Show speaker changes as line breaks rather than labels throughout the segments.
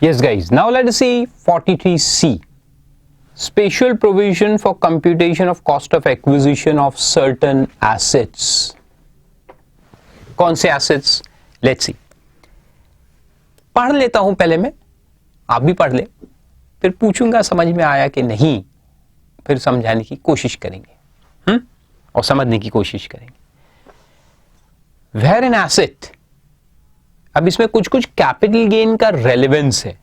Yes guys, now let us see 43C. Special provision for computation of cost of acquisition of certain assets. कौन से assets? Let's see. पढ़ लेता हूं पहले मैं, आप भी पढ़ ले, फिर पूछूंगा समझ में आया कि नहीं, फिर समझाने की कोशिश करेंगे और समझने की कोशिश करेंगे. Where an asset, अब इसमें कुछ कुछ कैपिटल गेन का रेलेवेंस है,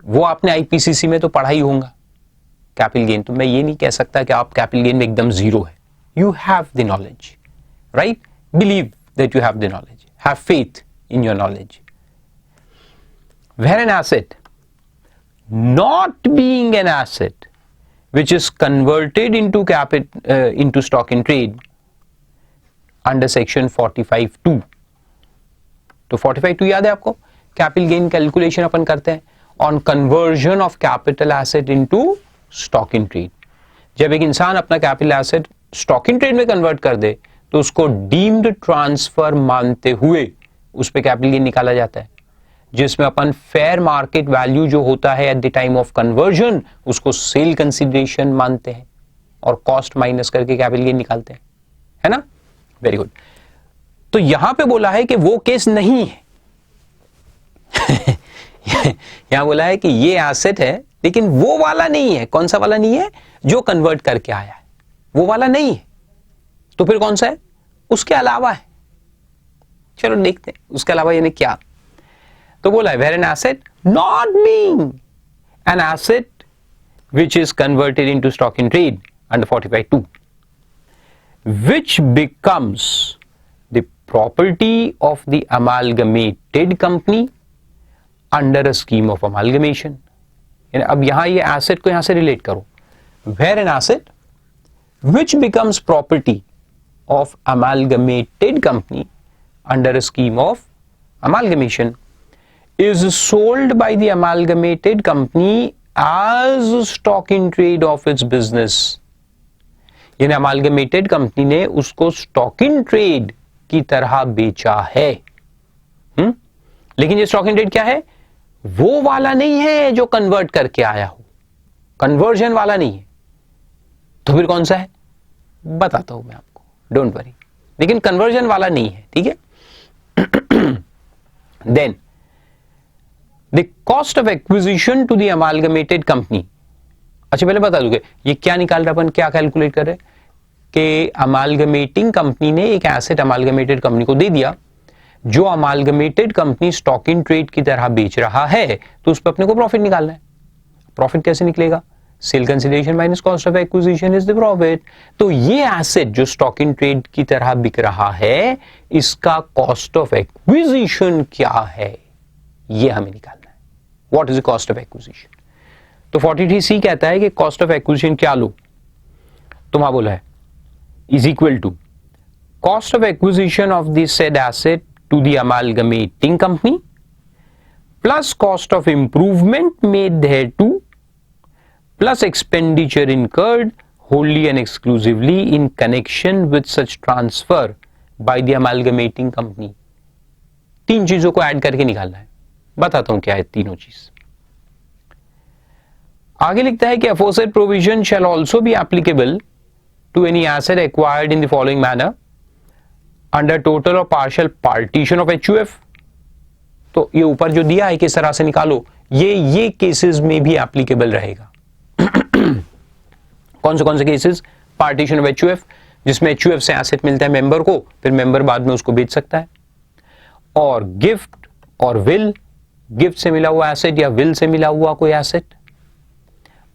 वो आपने आईपीसीसी में तो पढ़ा ही होगा. कैपिटल गेन तो मैं ये नहीं कह सकता कि आप कैपिटल गेन में एकदम जीरो है. You have the knowledge, right? Believe that you have the knowledge, have faith in your knowledge. Where an asset not being an asset which is converted into into stock in trade under section 45(2). तो 45(2) याद है आपको? Capital gain calculation अपन करते हैं on conversion of capital asset into stock in trade. जब एक इंसान अपना capital asset stock in trade में कन्वर्ट कर दे तो उसको डीम्ड ट्रांसफर मानते हुए उस पे कैपिटल गेन निकाला जाता है, जिसमें अपन फेयर मार्केट वैल्यू जो होता है at the time of conversion उसको सेल कंसीडरेशन मानते हैं और कॉस्ट माइनस करके कैपिटल गेन निकालते हैं, है ना? Very good. तो यहां पे बोला है कि वो केस नहीं है. यहां बोला है कि ये एसेट है लेकिन वो वाला नहीं है. कौन सा वाला नहीं है? जो कन्वर्ट करके आया है वो वाला नहीं है. तो फिर कौन सा है? उसके अलावा है. चलो देखते हैं उसके अलावा यानी क्या. तो बोला है where an asset not being an asset which is converted into stock in trade under 45(2) which becomes the property of the amalgamated company under a scheme of amalgamation. अब यहां ये एसेट को यहां से रिलेट करो. where an asset which becomes property of amalgamated company under a scheme of amalgamation is sold by the amalgamated company as stock in trade of its business. यानी amalgamated company ने उसको stock in trade की तरह बेचा है. लेकिन ये stock in trade क्या है? वो वाला नहीं है जो कन्वर्ट करके आया हो, कन्वर्जन वाला नहीं है. तो फिर कौन सा है? बताता हूं मैं आपको, डोंट वरी. लेकिन कन्वर्जन वाला नहीं है, ठीक है? Then The cost of acquisition to the amalgamated company. अच्छा पहले बता दूंगे ये क्या निकाल रहे अपन, क्या कैलकुलेट कर रहे हैं कि अमालगमेटिंग कंपनी ने एक एसेट अमालगमेटेड कंपनी को दे दिया, जो अमालगमेटेड कंपनी स्टॉक इन ट्रेड की तरह बेच रहा है, तो उस पर अपने को प्रॉफिट निकालना है. प्रॉफिट कैसे निकलेगा? Sale consideration minus cost of acquisition is the profit. तो ये एसेट जो स्टॉक इन ट्रेड की तरह बिक रहा है, इसका कॉस्ट ऑफ एक्विजिशन क्या है ये हमें निकालना है. What is the cost of acquisition? तो 43C कहता है कि कॉस्ट ऑफ एक्विजिशन क्या लो, तो वहां बोला है is equal to cost of acquisition of this said asset to the amalgamating company plus cost of improvement made thereto plus expenditure incurred wholly and exclusively in connection with such transfer by the amalgamating company. तीन चीजों को add करके निकालना है. बताता हूं क्या है तीनों चीज. आगे लिखता है कि aforesaid provision shall also be applicable to any asset acquired in the following manner under total or partial partition of HUF. तो ये ऊपर जो दिया है किस तरह से निकालो, ये केसेस में भी एप्लीकेबल रहेगा. कौन से केसेस? पार्टीशन ऑफ HUF, जिसमें HUF से एसेट मिलता है मेंबर को, फिर मेंबर बाद में उसको बेच सकता है. और गिफ्ट और विल, गिफ्ट से मिला हुआ एसेट या विल से मिला हुआ कोई एसेट.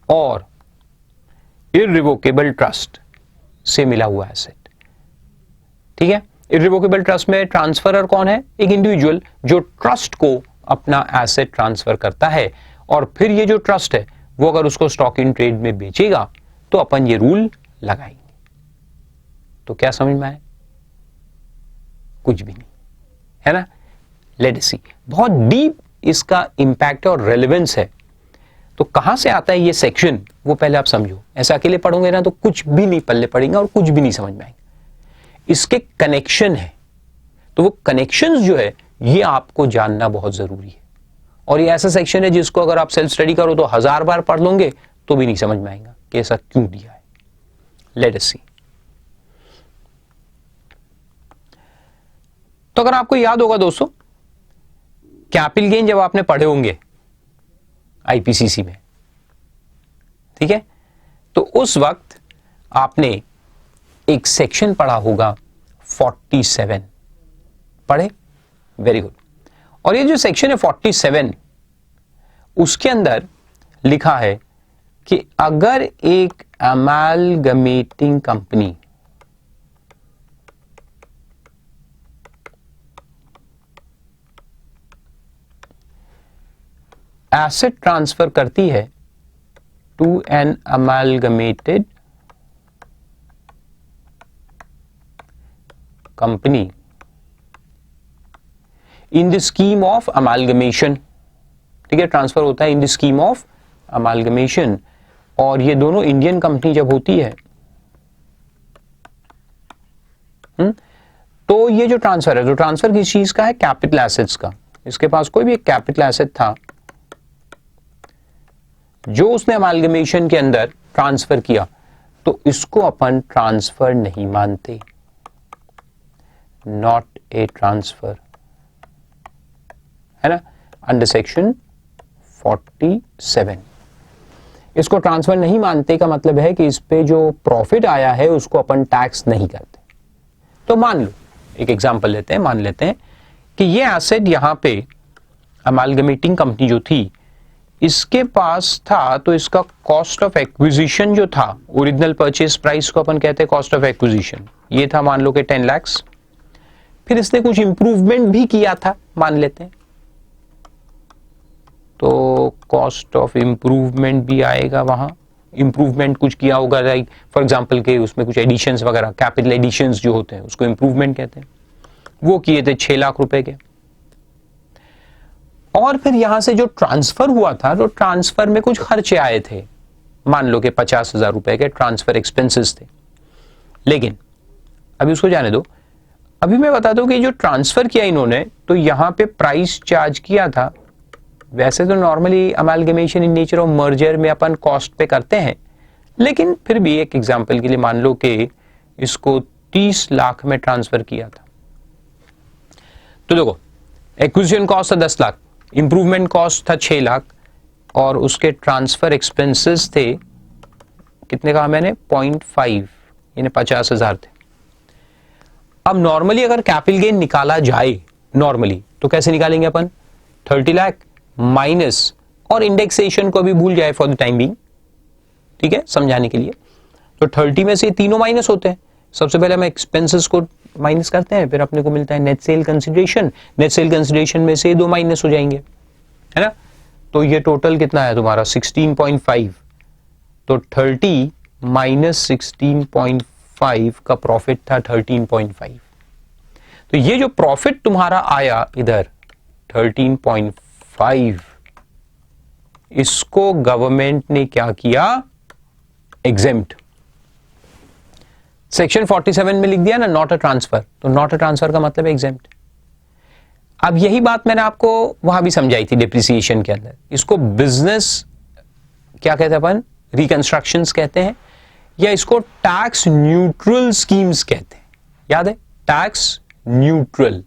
और इररिवोकेबल ट्रस्ट से मिला हुआ एसेट. ठीक है? इररिवोकेबल ट्रस्ट में ट्रांसफरर कौन है? एक इंडिविजुअल जो ट्रस्ट को अपना एसेट ट्रांसफर करता है, और फिर ये जो ट्रस्ट है वो अगर उसको स्टॉक इन ट्रेड में बेचेगा तो अपन ये रूल लगाएंगे. तो क्या समझ में आए? कुछ भी नहीं, है ना? Let's see. बहुत डीप इसका इंपैक्ट और रेलेवेंस है. तो कहां से आता है ये सेक्शन, वो पहले आप समझो. ऐसा अकेले पढ़ोगे ना तो कुछ भी नहीं पल्ले पड़ेगा और कुछ भी नहीं समझ में आएगा. इसके कनेक्शन है, तो वो कनेक्शंस जो है ये आपको जानना बहुत जरूरी है. और ये ऐसा सेक्शन है जिसको अगर आप सेल्फ स्टडी करो तो 1000 बार पढ़ लोगे तो भी नहीं समझ में आएगा कि ऐसा क्यों दिया है। लेट अस सी। तो अगर आपको याद होगा दोस्तों, कैपिटल गेन जब आपने पढ़े होंगे आईपीसीसी में, ठीक है, तो उस वक्त आपने एक सेक्शन पढ़ा होगा 47, पढ़े? Very good. और ये जो सेक्शन है 47, उसके अंदर लिखा है कि अगर एक अमालगमेटिंग कंपनी एसेट ट्रांसफर करती है to an amalgamated company in the scheme of amalgamation, ठीक है, ट्रांसफर होता है in the scheme of amalgamation, और ये दोनों इंडियन कंपनी जब होती है, तो ये जो ट्रांसफर है, तो ट्रांसफर किस चीज का है? कैपिटल एसेट्स का। इसके पास कोई भी एक कैपिटल एसेट था जो उसने अमालगमेशन के अंदर ट्रांसफर किया, तो इसको अपन ट्रांसफर नहीं मानते, नॉट ए ट्रांसफर, है ना, अंडर सेक्शन 47। इसको ट्रांसफर नहीं मानते का मतलब है कि इस पे जो प्रॉफिट आया है उसको अपन टैक्स नहीं करते। तो मान लो, एक एग्जांपल लेते हैं, मान लेते हैं कि ये एसेट यहां पे अमालगमेटिंग कंपनी जो थी इसके पास था, तो इसका कॉस्ट ऑफ एक्विजिशन जो था, ओरिजिनल परचेज प्राइस को अपन कहते हैं कॉस्ट ऑफ एक्विजिशन, ये था मान लो कि 10 लाख। फिर इसने कुछ इंप्रूवमेंट भी किया था, मान लेते हैं, तो कॉस्ट ऑफ इंप्रूवमेंट भी आएगा वहां। इंप्रूवमेंट कुछ किया होगा, लाइक फॉर एग्जांपल के उसमें कुछ एडिशंस वगैरह, कैपिटल एडिशंस जो होते हैं उसको इंप्रूवमेंट कहते हैं, वो किए थे 6 लाख रुपए के। और फिर यहां से जो ट्रांसफर हुआ था, तो ट्रांसफर में कुछ खर्चे आए थे, मान लो कि 50,000 रुपए के ट्रांसफर एक्सपेंसेस थे। लेकिन अभी उसको जाने दो, अभी मैं बता दूं कि जो ट्रांसफर किया इन्होंने, तो यहां पे प्राइस चार्ज किया था। वैसे तो normally amalgamation in nature of merger में अपन कॉस्ट पे करते हैं, लेकिन फिर भी एक एग्जांपल के लिए मान लो कि इसको 30 लाख में ट्रांसफर किया था। तो देखो, एक्विजिशन कॉस्ट था 10 लाख, इंप्रूवमेंट कॉस्ट था 6 लाख, और उसके ट्रांसफर एक्सपेंसेस थे कितने कहा मैंने? 0.5, यानी 50,000 थे। अब नॉर्मली अगर कैपिटल गेन निकाला जाए नॉर्मली, तो कैसे निकालेंगे अपन? 30 लाख माइनस, और इंडेक्सेशन को भी भूल जाए फॉर द टाइम बीइंग, ठीक है, समझाने के लिए। तो 30 में से तीनों माइनस होते हैं। सबसे पहले हम एक्सपेंसेस को माइनस करते हैं, फिर अपने को मिलता है net sale consideration. Net sale consideration में से 2 माइनस हो जाएंगे, है ना। तो ये टोटल कितना है तुम्हारा? 16.5। तो 30 माइनस 16.5 का प्रॉफिट था 13.5। तो ये जो प्रॉफिट तुम्हारा आया इधर 13.5, इसको गवर्नमेंट ने क्या किया? एग्जेम्प्ट। सेक्शन 47 में लिख दिया ना, नॉट अ ट्रांसफर, तो नॉट अ ट्रांसफर का मतलब एग्जेम्प्ट। अब यही बात मैंने आपको वहां भी समझाई थी डिप्रिसिएशन के अंदर। इसको बिजनेस क्या कहते हैं अपन? रिकंस्ट्रक्शंस कहते हैं, या इसको टैक्स न्यूट्रल स्कीम्स कहते हैं। याद है? टैक्स न्यूट्रल,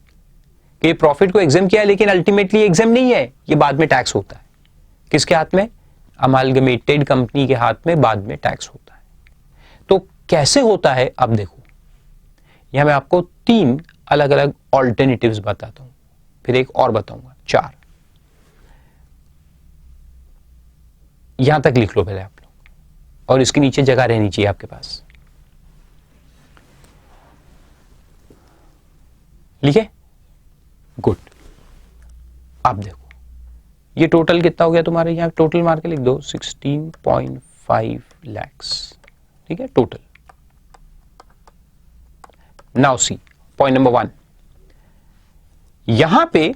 कि प्रॉफिट को एग्जेम्प्ट किया है, लेकिन अल्टीमेटली एग्जेम्प्ट नहीं है, ये बाद में टैक्स होता है। किसके हाथ में? अमालगमेटेड कंपनी के हाथ में बाद में टैक्स होता है। तो कैसे होता है अब देखो, यहां मैं आपको 3 अलग अलग ऑल्टरनेटिव्स बताता हूं, फिर एक और बताऊंगा, 4। यहां तक लिख लो पहले आप लोग, और इसके नीचे जगह रहनी चाहिए आपके पास। लिखे? गुड। अब देखो, ये टोटल कितना हो गया तुम्हारे? यहां टोटल मार के लिख दो, 16.5 लाख, ठीक है, total. Now C point number 1, यहां पे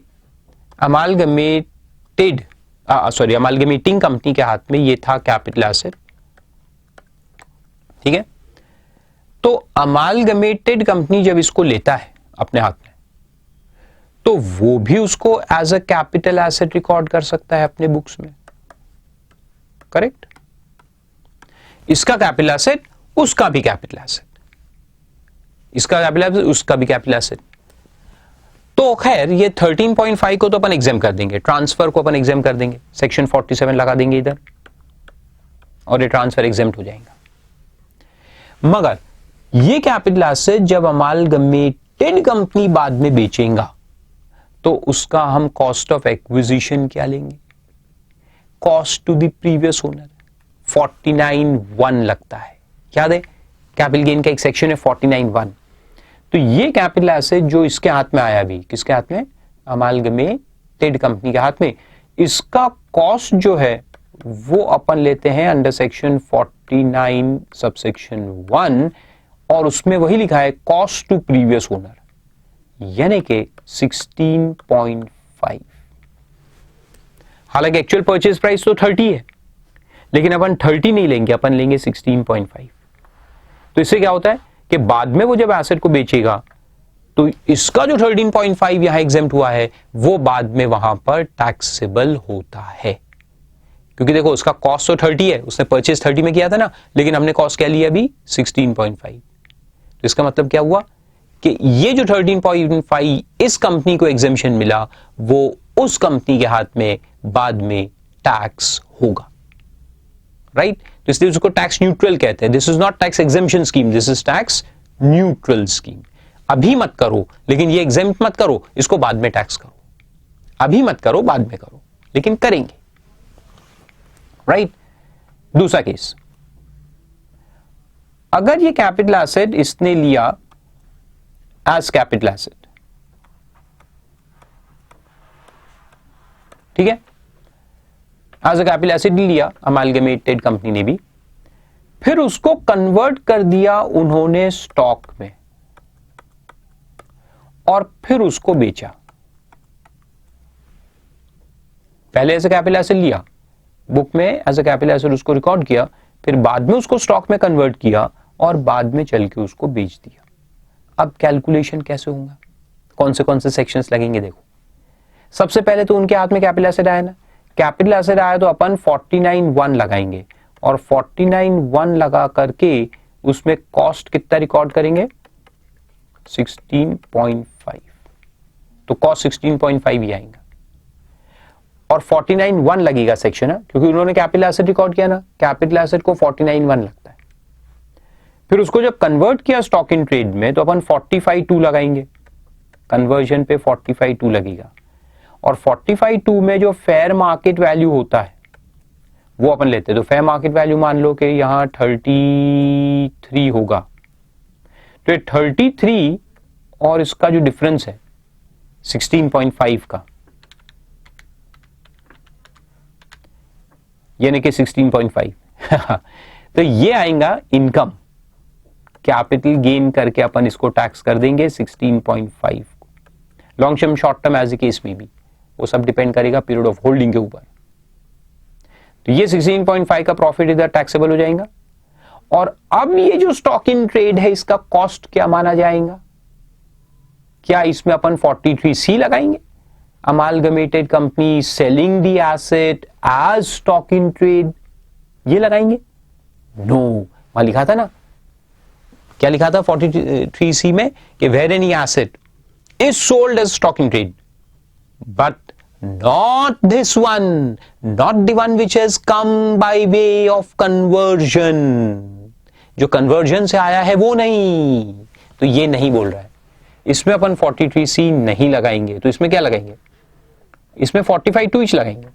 अमालगमेटिंग कंपनी के हाथ में ये था कैपिटल एसेट, ठीक है। तो अमालगमेटेड कंपनी जब इसको लेता है अपने हाथ में, तो वो भी उसको as a capital asset record कर सकता है अपने बुक्स में, करेक्ट। इसका कैपिटल एसेट, उसका भी कैपिटल एसेट, इसका कैपिटल एसेट, उसका भी कैपिटल एसेट। तो खैर ये 13.5 को तो अपन एग्जाम कर देंगे, ट्रांसफर को अपन एग्जाम कर देंगे, सेक्शन 47 लगा देंगे इधर और ये ट्रांसफर एग्जाम्प्ट हो जाएगा। मगर ये कैपिटल एसेट जब अमालगमेटेड कंपनी बाद में बेचेगा तो उसका हम कॉस्ट ऑफ एक्विजिशन क्या लेंगे, cost to the previous owner 49(1) लगता है, याद है कैपिटल गेन का एक सेक्शन है 49(1). तो ये कैपिटल एसेट जो इसके हाथ में आया, भी किसके हाथ में, अमालगमेटेड कंपनी के हाथ में, इसका कॉस्ट जो है वो अपन लेते हैं अंडर सेक्शन 49 सबसेक्शन 1 और उसमें वही लिखा है कॉस्ट टू प्रीवियस ओनर, यानी कि 16.5। हालांकि एक्चुअल परचेज प्राइस तो 30 है, लेकिन अपन 30 नहीं लेंगे, अपन लेंगे 16.5। तो इससे क्या होता है कि बाद में वो जब एसेट को बेचेगा तो इसका जो 13.5 यहां एग्जेम्प्ट हुआ है वो बाद में वहां पर टैक्सेबल होता है, क्योंकि देखो उसका कॉस्ट तो 30 है, उसने परचेज 30 में किया था ना, लेकिन हमने कॉस्ट क्या लिया अभी 16.5। तो इसका मतलब क्या हुआ कि ये जो 13.5 इस कंपनी को एग्जेम्पशन मिला वो उस कंपनी के हाथ में बाद में टैक्स होगा, राइट। तो इसलिए उसको टैक्स न्यूट्रल कहते हैं। This is not tax exemption scheme, this is tax neutral scheme. अभी मत करो, लेकिन ये एग्जेम्प्ट मत करो, इसको बाद में टैक्स करो। अभी मत करो, बाद में करो, लेकिन करेंगे, राइट। दूसरा केस, अगर ये कैपिटल एसेट इसने लिया एज कैपिटल एसेट, ठीक है, एज अ कैपिटल एसेट लिया अमालगमेटेड कंपनी ने भी, फिर उसको कन्वर्ट कर दिया उन्होंने स्टॉक में और फिर उसको बेचा। पहले एज अ कैपिटल एसेट लिया, बुक में एज अ कैपिटल एसेट उसको रिकॉर्ड किया, फिर बाद में उसको स्टॉक में कन्वर्ट किया और बाद में चल के उसको बेच दिया। अब कैलकुलेशन कैसे होगा, कौन से सेक्शंस लगेंगे, देखो। सबसे पहले तो उनके हाथ में कैपिटल एसेट आया ना, कैपिटल एसेट आया तो अपन 49(1) लगाएंगे और 49(1) लगा करके उसमें कॉस्ट कितना रिकॉर्ड करेंगे 16.5। तो कॉस्ट 16.5 ही आएगा और 49(1) लगेगा सेक्शन है, क्योंकि उन्होंने कैपिटल एसेट रिकॉर्ड किया ना, कैपिटल एसेट को 49(1) लगता है। फिर उसको जब कन्वर्ट किया स्टॉक इन ट्रेड में तो अपन 45(2) लगाएंगे, कन्वर्जन पे 45(2) लगेगा और 45(2) में जो फेयर मार्केट वैल्यू होता है वो अपन लेते हैं। तो फेयर मार्केट वैल्यू मान लो कि यहां 33 होगा, तो 33 और इसका जो डिफरेंस है 16.5 का, यानी कि 16.5 तो ये आएगा इनकम, कैपिटल गेन करके अपन इसको टैक्स कर देंगे 16.5। Long term, short term, as a case में भी वो सब डिपेंड करेगा पीरियड ऑफ होल्डिंग के ऊपर। तो ये 16.5 का प्रॉफिट इधर टैक्सेबल हो जाएगा। और अब ये जो स्टॉक इन ट्रेड है इसका कॉस्ट क्या माना जाएगा, क्या इसमें अपन 43C लगाएंगे, amalgamated company selling the asset as stock in trade, ये लगाएंगे? नो, वहां लिखा था ना, क्या लिखा था 43C में कि where any asset is sold as stock in trade but not this one, not the one which has come by way of conversion, जो conversion से आया है वो नहीं, तो ये नहीं बोल रहा है। इसमें अपन 43C नहीं लगाएंगे, तो इसमें क्या लगाएंगे, इसमें 45(2) लगाएंगे।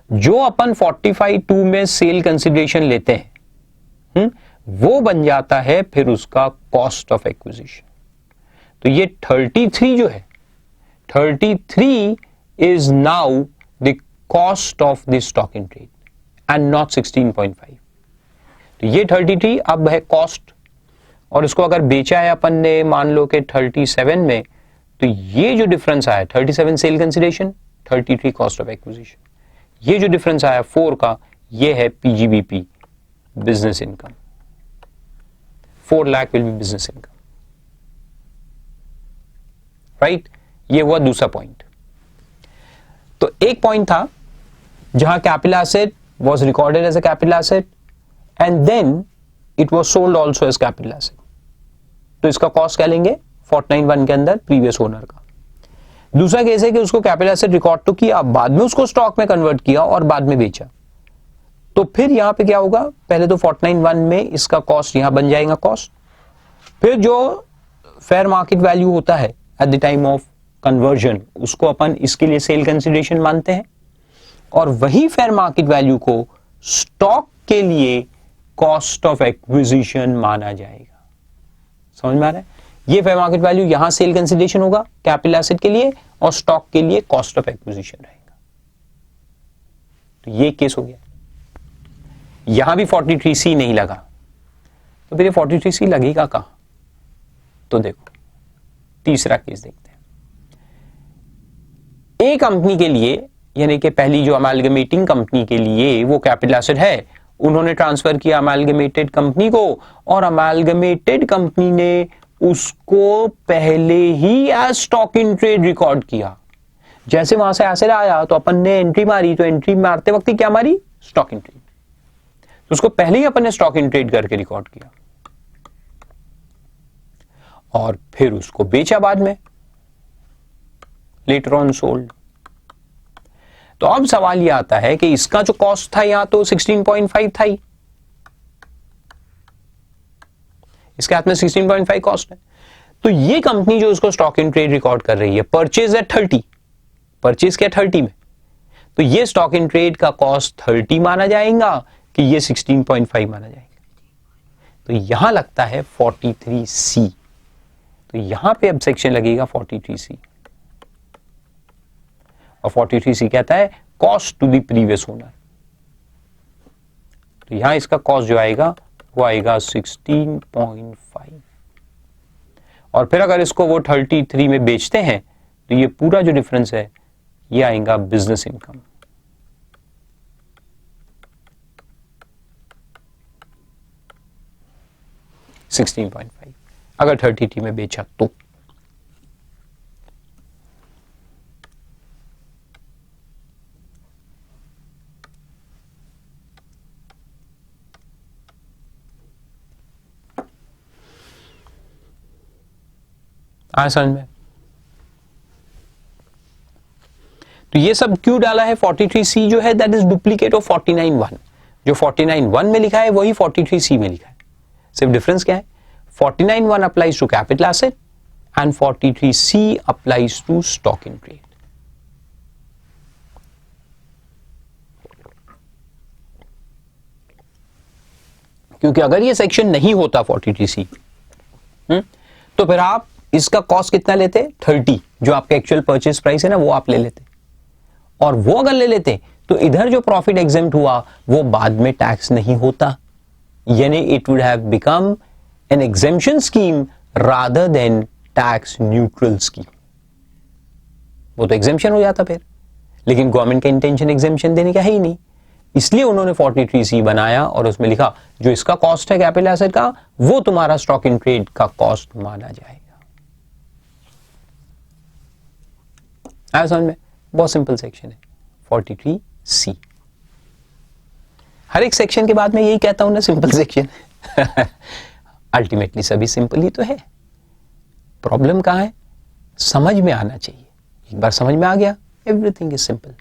जो अपन 45(2) में सेल कंसिडरेशन लेते हैं वो बन जाता है फिर उसका कॉस्ट ऑफ एक्विजिशन। तो ये 33 जो है, 33 is now the cost of the stock in trade and not 16.5। तो ये 33 अब है कॉस्ट, और इसको अगर बेचा है अपन ने मान लो कि 37 में, तो ये जो डिफरेंस आया 37 sale consideration, 33 cost of acquisition, ये जो डिफरेंस आया 4 का, ये है PGBP, business income. 4 lakh will be business income, right. ये हुआ दूसरा पॉइंट। तो एक पॉइंट था जहां capital asset was recorded as a capital asset and then it was sold also as capital asset. तो इसका कॉस्ट क्या लेंगे 491 के अंदर प्रीवियस ओनर का। दूसरा केस है कि उसको कैपिटल एसेट रिकॉर्ड तो किया, बाद में उसको स्टॉक में कन्वर्ट किया और बाद में बेचा। तो फिर यहां पे क्या होगा, पहले तो 491 में इसका कॉस्ट यहां बन जाएगा कॉस्ट, फिर जो फेयर मार्केट वैल्यू होता है at the time of conversion उसको अपन इसके लिए सेल कंसिडरेशन मानते हैं, और वही फेयर मार्केट वैल्यू को स्टॉक के लिए कॉस्ट ऑफ एक्विजिशन माना जाएगा। समझ में आ रहा है? ये फेयर मार्केट वैल्यू यहां सेल कंसिडरेशन होगा कैपिटल एसेट के लिए और स्टॉक के लिए कॉस्ट ऑफ एक्विजिशन रहेगा। तो ये केस हो गया। यहां भी 43C नहीं लगा, तो फिर 43C लगेगा कहां? तो देखो तीसरा केस देखते हैं। ए कंपनी के लिए, यानी कि पहली जो अमालगमेटिंग कंपनी के लिए वो कैपिटल एसेट है, उन्होंने ट्रांसफर किया अमालगमेटेड कंपनी को और अमालगमेटेड कंपनी ने उसको पहले ही as stock in trade record किया। जैसे वहां से एसेट आया तो अपन ने एंट्री मारी, तो एंट्री मारते वक्त क्या मारी? Stock in trade. तो उसको पहले ही अपन ने स्टॉक इन ट्रेड करके रिकॉर्ड किया और फिर उसको बेचा बाद में, लेटर ऑन सोल्ड। तो अब सवाल यह आता है कि इसका जो कॉस्ट था यहां तो 16.5 था ही, इसके हाथ में 16.5 कॉस्ट है। तो ये कंपनी जो उसको स्टॉक इन ट्रेड रिकॉर्ड कर रही है, परचेज है 30, परचेज क्या 30 में, तो ये स्टॉक इन ट्रेड का कॉस्ट 30 माना जाएगा कि ये 16.5 माना जाएगा। तो यहां लगता है 43C, तो यहां पे अब सेक्शन लगेगा 43C, और 43C कहता है cost to the previous owner. तो यहां इसका कॉस्ट जो आएगा वो आएगा 16.5, और फिर अगर इसको वो 33 में बेचते हैं तो ये पूरा जो डिफरेंस है ये आएगा बिजनेस इनकम। $16.5 अगर 33 में बेचा तो। आया समझ में? तो ये सब क्यों डाला है? 43C जो है दैट इज डुप्लीकेट ऑफ 49(1). जो 49(1) में लिखा है वही 43C में लिखा है, सिर्फ डिफरेंस क्या है? 49(1) applies to capital asset and 43C applies to stock in trade. क्योंकि अगर ये सेक्शन नहीं होता 43C, तो फिर आप इसका कॉस्ट कितना लेते? 30, जो आपका एक्चुअल परचेज प्राइस है ना, वो आप ले लेते, और वो अगर ले लेते तो इधर जो प्रॉफिट एग्जेम्प्ट हुआ वो बाद में टैक्स नहीं होता, यानी it would have become an exemption scheme rather than tax neutral scheme. वो तो एग्जेम्पशन हो जाता फिर, लेकिन गवर्नमेंट का इंटेंशन एग्जेम्पशन देने का है ही नहीं, इसलिए उन्होंने 43C बनाया और उसमें लिखा जो इसका कॉस्ट है कैपिटल एसेट का वो तुम्हारा स्टॉक इन ट्रेड का कॉस्ट माना जाएगा। आया समझ में? बहुत सिंपल सेक्शन है 43C। हर एक सेक्शन के बाद में यही कहता हूं ना, सिंपल सेक्शन। अल्टीमेटली सभी सिंपल ही तो है, प्रॉब्लम कहां है? समझ में आना चाहिए। एक बार समझ में आ गया, एवरीथिंग इज सिंपल।